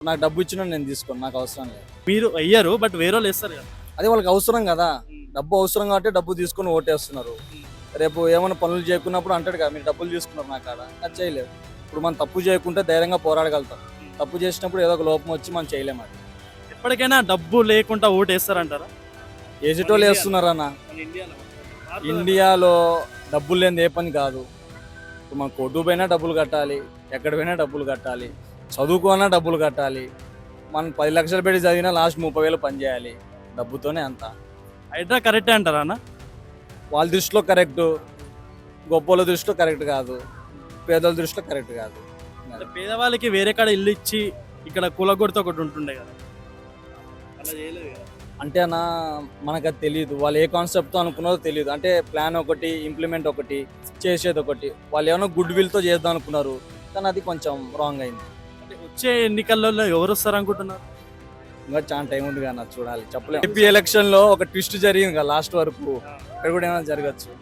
నాకు డబ్బు ఇచ్చినా నేను తీసుకోను, నాకు అవసరం లేదు. మీరు అయ్యారు బట్ వేరే వాళ్ళు వేస్తారు కదా. అది వాళ్ళకి అవసరం కదా, డబ్బు అవసరం కాబట్టి డబ్బు తీసుకొని ఓటేస్తున్నారు. రేపు ఏమైనా పనులు చేయకున్నప్పుడు అంటాడు కదా, మీరు డబ్బులు తీసుకున్నారు నా కాడ, అది చేయలేదు. ఇప్పుడు మనం తప్పు చేయకుంటే ధైర్యంగా పోరాడగలుగుతాం. తప్పు చేసినప్పుడు ఏదో ఒక లోపం వచ్చి మనం చేయలేము. అది ఎప్పటికైనా డబ్బు లేకుండా ఓటు వేస్తారంటారా? ఏజిటోళ్ళు వేస్తున్నారన్న. ఇండియాలో డబ్బులు లేని ఏ పని కాదు. ఇప్పుడు మనం కోర్టు పోయినా డబ్బులు కట్టాలి, ఎక్కడ పోయినా డబ్బులు కట్టాలి, చదువుకోనా డబ్బులు కట్టాలి. మనం 10 లక్షలు పెట్టి చదివినా లాస్ట్ 30,000 పని చేయాలి. డబ్బుతోనే అంత. హైడ్రా కరెక్టే అంటారా అన్న? వాళ్ళ దృష్టిలో కరెక్ట్, గొప్పల దృష్టిలో కరెక్ట్ కాదు, పేదల దృష్టిలో కరెక్ట్ కాదు. అంటే పేదవాళ్ళకి వేరే కాడ ఇల్లు ఇచ్చి ఇక్కడ కూలగొడితే ఒకటి ఉంటుండే కదా, అలా చేయలేదు కదా. అంటే అన్న మనకు అది తెలియదు, వాళ్ళు ఏ కాన్సెప్ట్తో అనుకున్నారో తెలియదు. అంటే ప్లాన్ ఒకటి, ఇంప్లిమెంట్ ఒకటి, చేసేది ఒకటి. వాళ్ళు ఏమైనా గుడ్ విల్తో చేద్దాం అనుకున్నారు, కానీ అది కొంచెం రాంగ్ అయింది. అంటే వచ్చే ఎన్నికల్లో ఎవరు వస్తారు అనుకుంటున్నారు? ఇంకా చాలా టైం ఉంది కదా, చూడాలి, చెప్పలేము. ఏపీ ఎలక్షన్లో ఒక ట్విస్ట్ జరిగింది కదా లాస్ట్ వరకు, ఇక్కడ కూడా ఏమైనా జరగచ్చు.